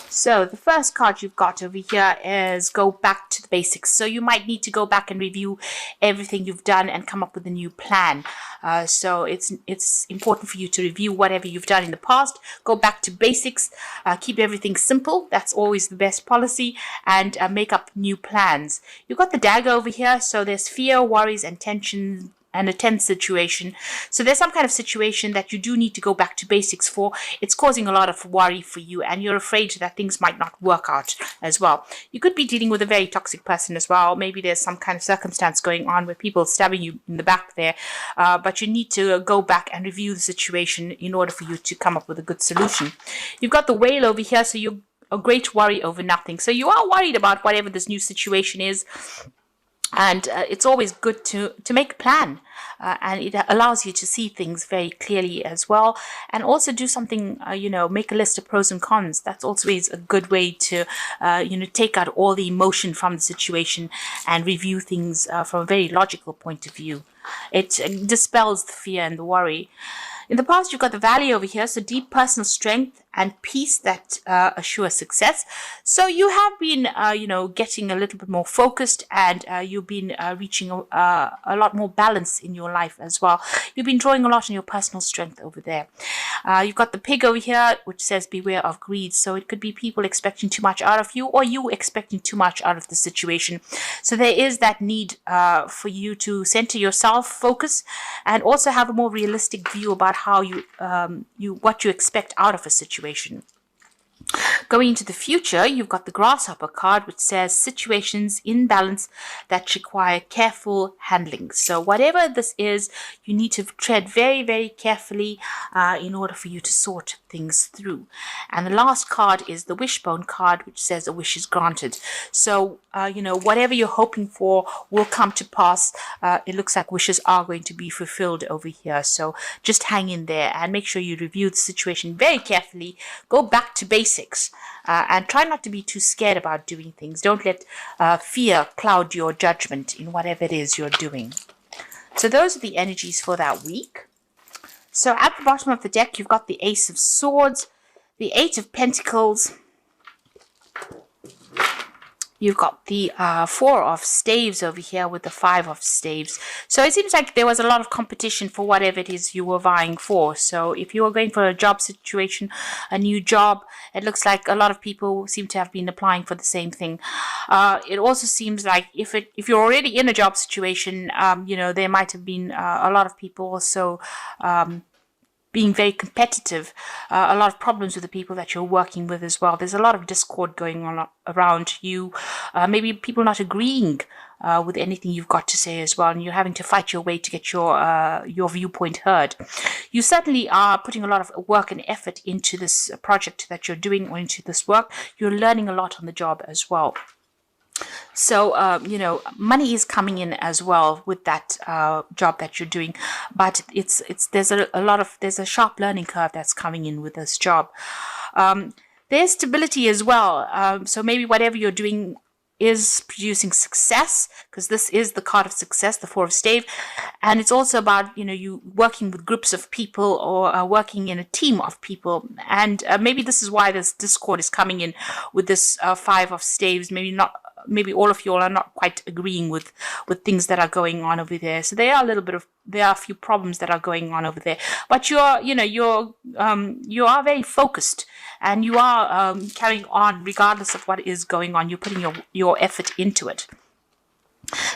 So the first card you've got over here is go back to the basics. So you might need to go back and review everything you've done and come up with a new plan. So it's important for you to review whatever you've done in the past. Go back to basics. Keep everything simple. That's always the best policy. And make up new plans. You've got the dagger over here. So there's fear, worries, and tension and a tense situation. So there's some kind of situation that you do need to go back to basics for. It's causing a lot of worry for you and you're afraid that things might not work out as well. You could be dealing with a very toxic person as well. Maybe there's some kind of circumstance going on where people are stabbing you in the back there. But you need to go back and review the situation in order for you to come up with a good solution. You've got the whale over here. So you're a great worry over nothing. So you are worried about whatever this new situation is. And it's always good to make a plan, and it allows you to see things very clearly as well. And also do something, make a list of pros and cons. That's always a good way to, take out all the emotion from the situation and review things from a very logical point of view. It dispels the fear and the worry. In the past, you've got the valley over here, so deep personal strength and peace that assure success. So you have been, getting a little bit more focused, and you've been reaching a lot more balance in your life as well. You've been drawing a lot on your personal strength over there. You've got the pig over here, which says beware of greed. So it could be people expecting too much out of you, or you expecting too much out of the situation. So there is that need for you to center yourself, focus, and also have a more realistic view about how what you expect out of a situation. Going into the future, you've got the grasshopper card, which says situations in balance that require careful handling. So whatever this is, you need to tread very, very carefully in order for you to sort things through. And the last card is the wishbone card, which says a wish is granted. So, whatever you're hoping for will come to pass. It looks like wishes are going to be fulfilled over here. So just hang in there and make sure you review the situation very carefully. Go back to basics. And try not to be too scared about doing things. Don't let fear cloud your judgment in whatever it is you're doing. So those are the energies for that week. So at the bottom of the deck, you've got the Ace of Swords, the Eight of Pentacles. You've got the Four of Staves over here with the Five of Staves. So it seems like there was a lot of competition for whatever it is you were vying for. So if you were going for a job situation, a new job, it looks like a lot of people seem to have been applying for the same thing. It also seems like if you're already in a job situation, there might have been a lot of people also being very competitive, a lot of problems with the people that you're working with as well. There's a lot of discord going on around you. Maybe people not agreeing with anything you've got to say as well, and you're having to fight your way to get your viewpoint heard. You certainly are putting a lot of work and effort into this project that you're doing, or into this work. You're learning a lot on the job as well. So, money is coming in as well with that job that you're doing, but there's a sharp learning curve that's coming in with this job. There's stability as well. So maybe whatever you're doing is producing success, because this is the card of success, the Four of Stave, and it's also about you working with groups of people, or working in a team of people, and maybe this is why this discord is coming in with this Five of Staves. Maybe all of you all are not quite agreeing with things that are going on over there. So there are a few problems that are going on over there. But you are very focused, and you are carrying on regardless of what is going on. You're putting your effort into it.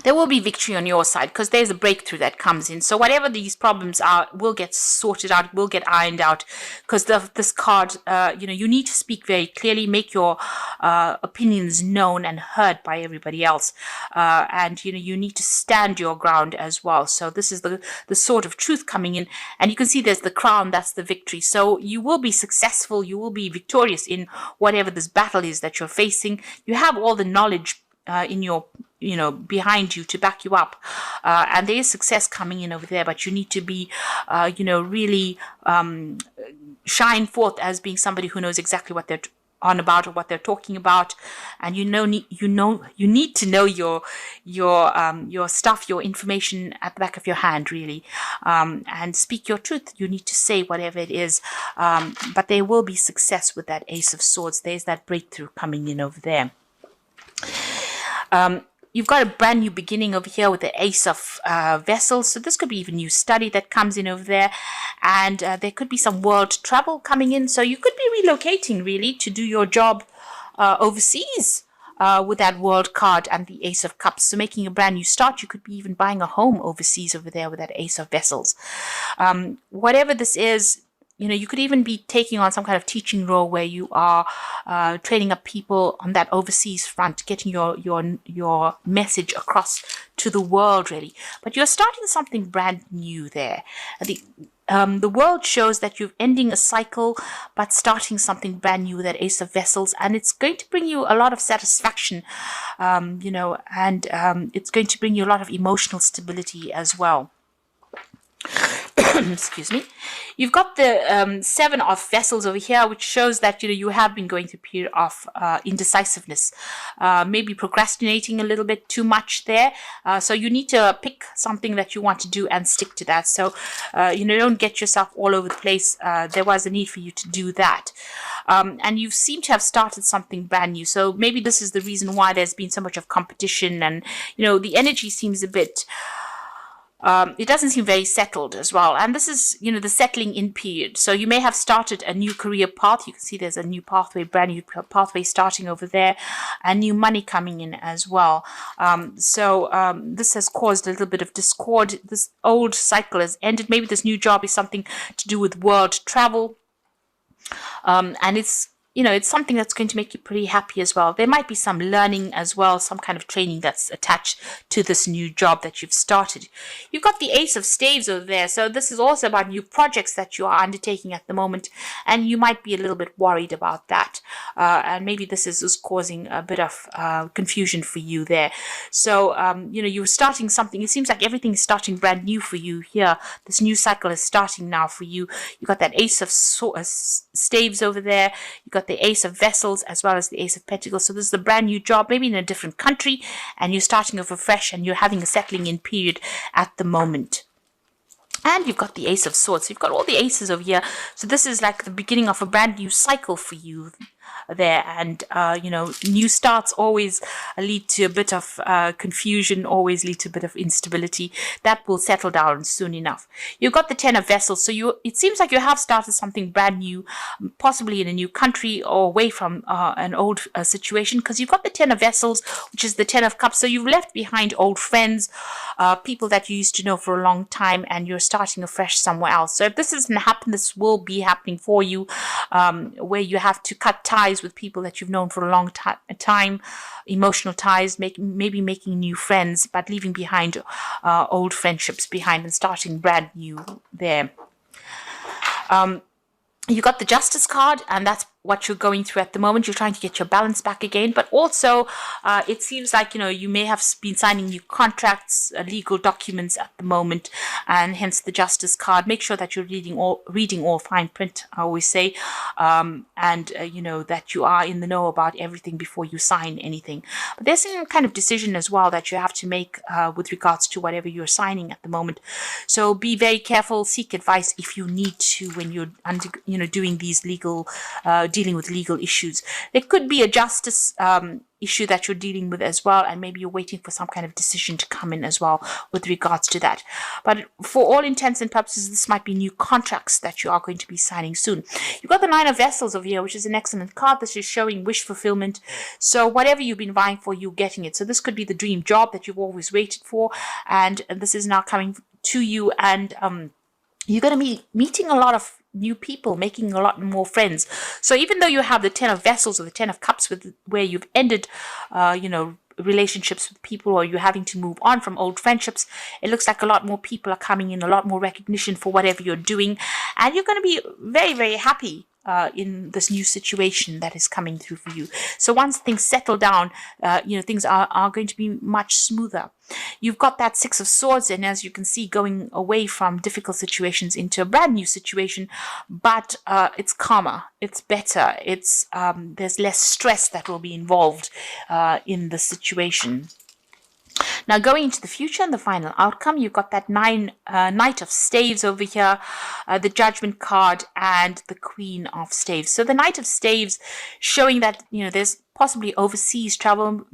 There will be victory on your side, because there's a breakthrough that comes in. So whatever these problems are will get sorted out, will get ironed out, because this card, you need to speak very clearly, make your opinions known and heard by everybody else. And you need to stand your ground as well. So this is the sort of truth coming in. And you can see there's the crown, that's the victory. So you will be successful, you will be victorious in whatever this battle is that you're facing. You have all the knowledge in your behind you to back you up, and there is success coming in over there, but you need to be really shine forth as being somebody who knows exactly what on about or what they're talking about, and you need to know your stuff, your information at the back of your hand, really, and speak your truth. You need to say whatever it is, but there will be success with that Ace of Swords. There's that breakthrough coming in over there. You've got a brand new beginning over here with the Ace of Vessels. So this could be even new study that comes in over there. And there could be some world travel coming in. So you could be relocating, really, to do your job overseas with that World card and the Ace of Cups. So making a brand new start. You could be even buying a home overseas over there with that Ace of Vessels. Whatever this is, you could even be taking on some kind of teaching role where you are training up people on that overseas front, getting your message across to the world, really. But you're starting something brand new there. The world shows that you're ending a cycle, but starting something brand new with that Ace of Vessels, and it's going to bring you a lot of satisfaction, and it's going to bring you a lot of emotional stability as well. Excuse me. You've got the Seven of Vessels over here, which shows that you have been going through a period of indecisiveness, maybe procrastinating a little bit too much there. So you need to pick something that you want to do and stick to that. So don't get yourself all over the place. There was a need for you to do that. And you seem to have started something brand new. So maybe this is the reason why there's been so much of competition, and the energy seems a bit. It doesn't seem very settled as well. And this is, the settling in period. So you may have started a new career path. You can see there's a new pathway, brand new pathway starting over there, and new money coming in as well. This has caused a little bit of discord. This old cycle has ended. Maybe this new job is something to do with world travel. And it's something that's going to make you pretty happy as well. There might be some learning as well, some kind of training that's attached to this new job that you've started. You've got the Ace of Staves over there. So this is also about new projects that you are undertaking at the moment, and you might be a little bit worried about that. And maybe this is causing a bit of confusion for you there. So, you're starting something. It seems like everything is starting brand new for you here. This new cycle is starting now for you. You've got that Ace of Staves over there. You've got the Ace of Vessels as well as the Ace of Pentacles. So this is a brand new job, maybe in a different country, and you're starting over fresh, and you're having a settling in period at the moment. And you've got the Ace of Swords. So you've got all the aces over here. So this is like the beginning of a brand new cycle for you there. And, new starts always lead to a bit of confusion, always lead to a bit of instability. That will settle down soon enough. You've got the Ten of Vessels. So it seems like you have started something brand new, possibly in a new country or away from an old situation, because you've got the Ten of Vessels, which is the Ten of Cups. So you've left behind old friends, people that you used to know for a long time, and you're starting afresh somewhere else. So if this doesn't happen, this will be happening for you, where you have to cut ties with people that you've known for a long time, emotional ties, maybe making new friends, but leaving behind old friendships behind and starting brand new there. You got the Justice card, and that's what you're going through at the moment. You're trying to get your balance back again, but also it seems like you may have been signing new contracts, legal documents at the moment, and hence the Justice card. Make sure that you're reading all fine print, I always say, and that you are in the know about everything before you sign anything. But there's some kind of decision as well that you have to make with regards to whatever you're signing at the moment. So be very careful. Seek advice if you need to when you're doing these dealing with legal issues. There could be a justice issue that you're dealing with as well, and maybe you're waiting for some kind of decision to come in as well with regards to that. But for all intents and purposes, this might be new contracts that you are going to be signing soon. You've got the Nine of Vessels over here, which is an excellent card. This is showing wish fulfillment. So whatever you've been vying for, you're getting it. So this could be the dream job that you've always waited for, and this is now coming to you, and you're going to be meeting a lot of new people, making a lot more friends. So even though you have the Ten of Vessels or the Ten of Cups where you've ended, relationships with people, or you're having to move on from old friendships, it looks like a lot more people are coming in, a lot more recognition for whatever you're doing, and you're going to be very, very happy in this new situation that is coming through for you. So once things settle down, things are going to be much smoother. You've got that Six of Swords, and as you can see, going away from difficult situations into a brand new situation, but it's calmer, it's better, it's there's less stress that will be involved in the situation. Now, going into the future and the final outcome, you've got that Knight of Staves over here, the Judgment card, and the Queen of Staves. So the Knight of Staves showing that, there's possibly overseas travel,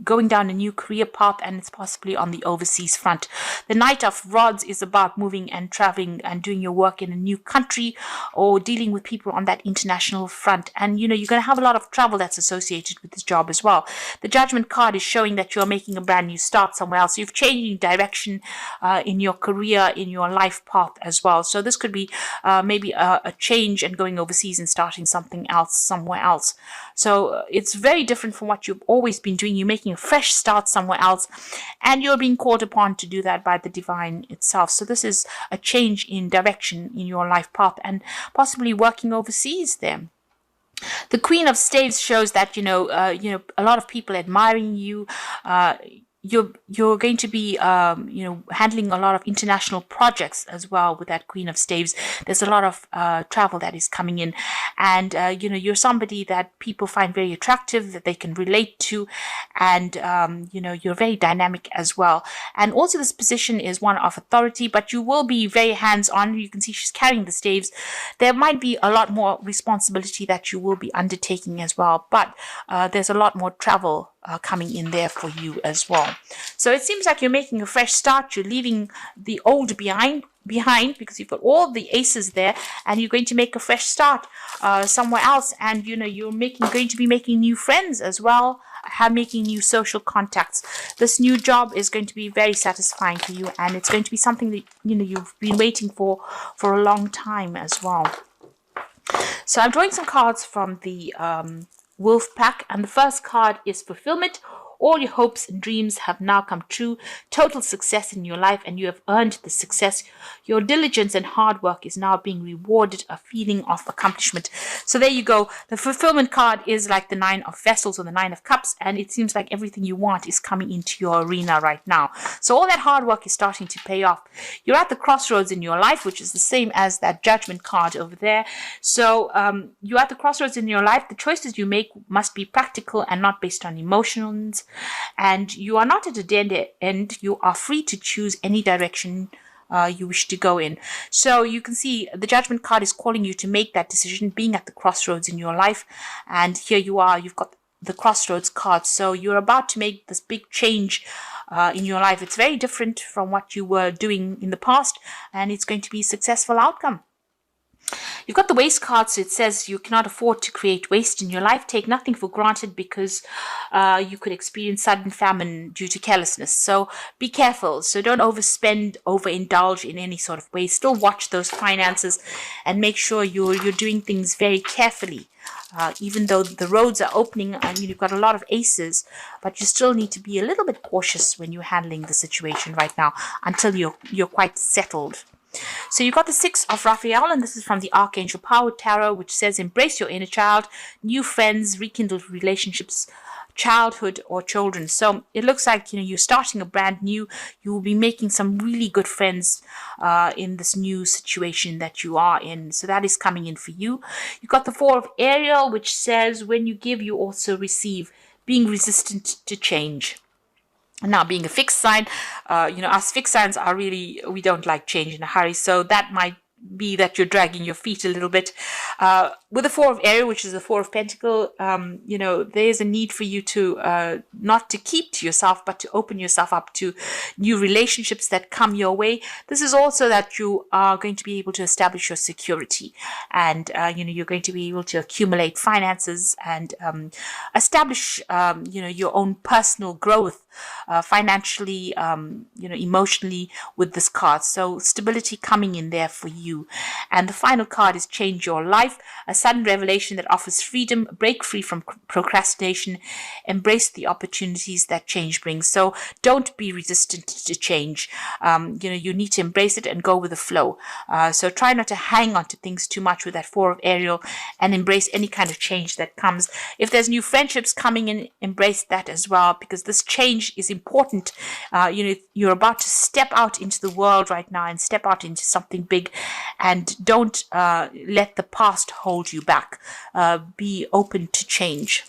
going down a new career path, and it's possibly on the overseas front. The Knight of Rods is about moving and traveling and doing your work in a new country or dealing with people on that international front. And, you're going to have a lot of travel that's associated with this job as well. The Judgment card is showing that you're making a brand new start somewhere else. You've changed direction in your career, in your life path as well. So this could be maybe a change and going overseas and starting something else somewhere else. So it's very different from what you've always been doing. You're making a fresh start somewhere else, and you're being called upon to do that by the divine itself. So this is a change in direction in your life path, and possibly working overseas there. The Queen of Staves shows that a lot of people admiring you. You're going to be handling a lot of international projects as well with that Queen of Staves. There's a lot of travel that is coming in, and you're somebody that people find very attractive, that they can relate to, and you're very dynamic as well. And also this position is one of authority, but you will be very hands-on. You can see she's carrying the staves. There might be a lot more responsibility that you will be undertaking as well, but there's a lot more travel coming in there for you as well. So it seems like you're making a fresh start. You're leaving the old behind because you've got all the aces there, and you're going to make a fresh start somewhere else. And you're going to be making new friends as well, making new social contacts. This new job is going to be very satisfying for you, and it's going to be something that you've been waiting for a long time as well. So I'm drawing some cards from the Wolf pack, and the first card is Fulfillment. All your hopes and dreams have now come true. Total success in your life, and you have earned the success. Your diligence and hard work is now being rewarded, a feeling of accomplishment. So there you go. The Fulfillment card is like the Nine of Vessels or the Nine of Cups, and it seems like everything you want is coming into your arena right now. So all that hard work is starting to pay off. You're at the crossroads in your life, which is the same as that Judgment card over there. So you're at the crossroads in your life. The choices you make must be practical and not based on emotions. And you are not at a dead end. You are free to choose any direction you wish to go in. So you can see the Judgment card is calling you to make that decision, being at the crossroads in your life. And here you are, you've got the crossroads card. So you're about to make this big change in your life. It's very different from what you were doing in the past, and it's going to be a successful outcome. You've got the Waste card, so it says you cannot afford to create waste in your life. Take nothing for granted, because you could experience sudden famine due to carelessness. So be careful. So don't overspend, overindulge in any sort of way. Still watch those finances and make sure you're doing things very carefully. Even though the roads are opening and you've got a lot of aces, but you still need to be a little bit cautious when you're handling the situation right now until you're quite settled. So you've got the Six of Raphael, and this is from the Archangel Power Tarot, which says embrace your inner child, new friends, rekindled relationships, childhood or children. So it looks like you're starting a brand new. You will be making some really good friends in this new situation that you are in. So that is coming in for you. You've got the Four of Ariel, which says when you give, you also receive, being resistant to change. Now, being a fixed sign, us fixed signs are really, we don't like change in a hurry. So that might be that you're dragging your feet a little bit. With the Four of Ariel, which is the Four of Pentacle, there's a need for you to not to keep to yourself, but to open yourself up to new relationships that come your way. This is also that you are going to be able to establish your security, and you're going to be able to accumulate finances and establish your own personal growth financially, emotionally with this card. So stability coming in there for you. And the final card is change your life, a sudden revelation that offers freedom, break free from procrastination, embrace the opportunities that change brings. So don't be resistant to change. You need to embrace it and go with the flow. So try not to hang on to things too much with that Four of Ariel, and embrace any kind of change that comes. If there's new friendships coming in, embrace that as well, because this change is important. You're about to step out into the world right now and step out into something big, and don't let the past hold you back. Be open to change.